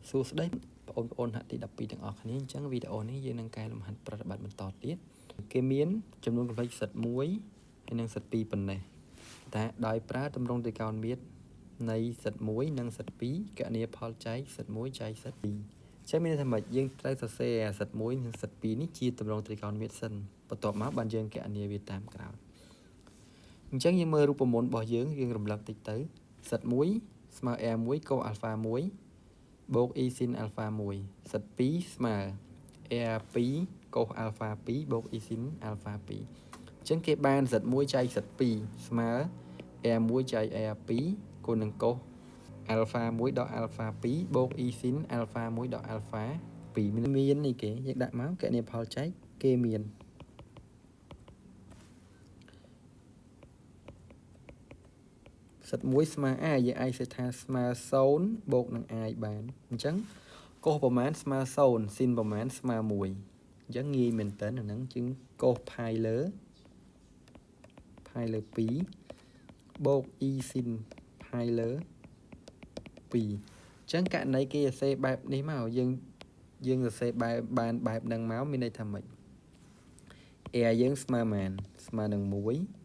សួស្តីបងប្អូនហាក់ទី12ទាំងអស់គ្នាអញ្ចឹងវីដេអូនេះយើងនឹងកែលម្អិតប្រតិបត្តិបន្តទៀតគេមានចំនួន complex សិត1ហើយនិងសិត2ប៉ុណ្ណេះតែដោយប្រើទម្រង់ត្រិកោណមិត្តនៃសិត1និងសិត2គណនាផលចែកសិត1ចែកសិត2អញ្ចឹងមានន័យថាម៉េចយើងត្រូវសរសេរសិត1និងសិត2នេះជាទម្រង់ត្រិកោណមិត្តសិនបន្ទាប់មកបានយើងគណនាវាតាមក្រោយអញ្ចឹងយើងមើលរូបមន្តរបស់យើងរំលឹកតិចទៅសិត1ស្មើ r1 កូស alpha 1 បូក e sin alpha 1 សិត2ស្មើ r2 កូស alpha 2 បូក e sin alpha 2អញ្ចឹងគេបានសិត1ចែកសិត2ស្មើ r1 ចែក r2 គុណនឹងកូស alpha 1 ដក alpha 2 បូក e sin alpha 1 ដក alpha 2មាននេះគេយើងដាក់មកគណនាផលចែកគេមានសិត1ស្មើ i យើងអាចសេថាស្មើ0បូកនឹង i បានអញ្ចឹងកូសប្រមាណស្មើ0 sin ប្រមាណស្មើ1អញ្ចឹងងាយមែនតើអាហ្នឹងជាងកូស pi លើ 2បូក e sin pi លើ2អញ្ចឹងករណីគេសរសេរបែបនេះមកយើងសរសេរបានបែបហ្នឹងមកមានន័យថាម៉េច r យើងស្មើប៉ុន្មានស្មើនឹង1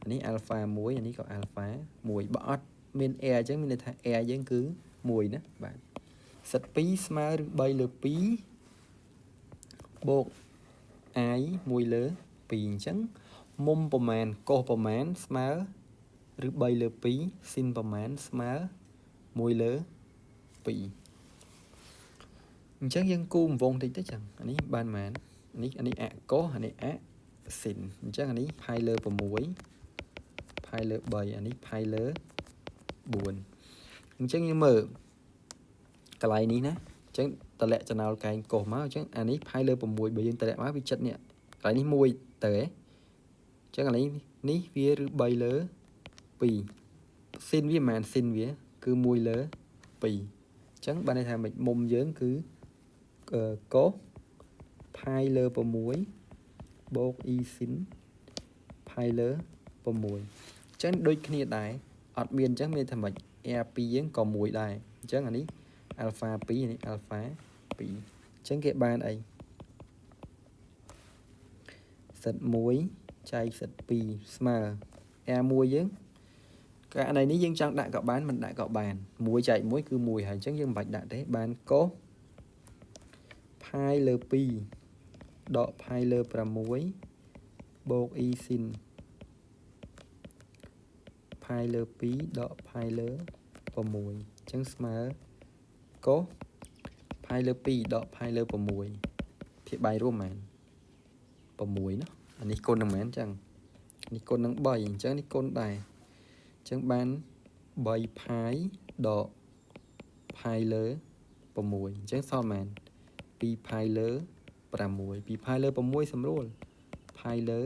អានេះ alpha 1អានេះក៏ alpha 1បើអត់មាន r អញ្ចឹងមានន័យថា r យើងគឺ1ណាបាទសិត2ស្មើឬ3លើ2បូក i 1លើ2អញ្ចឹងមុំប្រមាណកូសប្រមាណស្មើឬ3លើ2 sin ប្រមាណស្មើ1លើ2អញ្ចឹងយើងគូរង្វង់តិចទៅចឹងអានេះបានប៉ុន្មានអានេះអកូសអានេះអ sin អញ្ចឹងអានេះ pi លើ6 pi លើ3អានេះ pi លើ4អញ្ចឹងយើងមើលកន្លែងនេះណាអញ្ចឹងតម្លាក់ចំណោលកែងកុសមកអញ្ចឹងអានេះ pi លើ6បើយើងតម្លាក់មកវាចិត្តនេះកន្លែងនេះ1ទៅហ៎អញ្ចឹងកន្លែងនេះវាឬ3លើ2 sin វាមិនមែន sin វាគឺ1លើ2អញ្ចឹងបានន័យថាមុំយើងគឺកុស pi លើ6បូក e sin pi លើ6អញ្ចឹងដូចគ្នាដែរអត់មានអញ្ចឹងមានថាម៉េច r2 យើងក៏1ដែរអញ្ចឹងអានេះ alpha 2អានេះ alpha 2អញ្ចឹងគេបានអីសិត1ចែកសិត2ស្មើ r1 យើងករណីនេះយើងចង់ដាក់ក៏បានមិនដាក់ក៏បាន1ចែក1គឺ1ហើយអញ្ចឹងយើងមិនបាច់ដាក់ទេបានកូស pi លើ2ដក pi លើ6បូក e sin pi លើ2ដក pi លើ6អញ្ចឹងស្មើកូស pi លើ2ដក pi លើ6ភាគបាយរួមមែន6ណាអានេះគុណនឹងមែនអញ្ចឹងនេះគុណនឹង3អញ្ចឹងនេះគុណដែរអញ្ចឹងបាន3 pi ដក pi លើ6អញ្ចឹងសល់មែន2 pi លើ6 2 pi លើ6ស្រួល pi លើ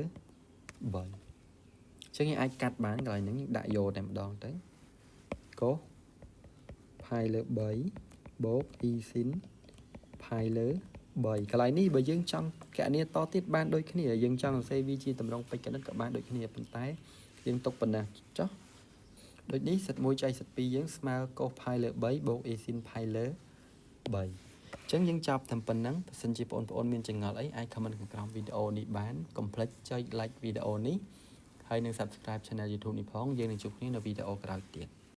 3អញ្ចឹងយើងអាចកាត់បានកន្លែងហ្នឹងយើងដាក់យកតែម្ដងទៅកូស pi លើ3បូក e sin pi លើ3កន្លែងនេះបើយើងចង់គណនាតទៀតបានដូចគ្នាយើងចង់សរសេរវាជាតម្រងពេជ្រកណិតក៏បានដូចគ្នាប៉ុន្តែយើងទុកប៉ុណ្ណាចុះដូចនេះសិត1ចែកសិត2យើងស្មើកូស pi លើ3បូក e sin pi លើ3អញ្ចឹងយើងចាប់តែប៉ុណ្ណឹងបើសិនជាបងប្អូនមានចម្ងល់អីអាច comment ខាងក្រោមវីដេអូនេះបានកុំភ្លេចចុច like វីដេអូនេះហើយនឹង subscribe channel YouTube នេះផងយើងនឹងជួបគ្នានៅវីដេអូក្រោយទៀត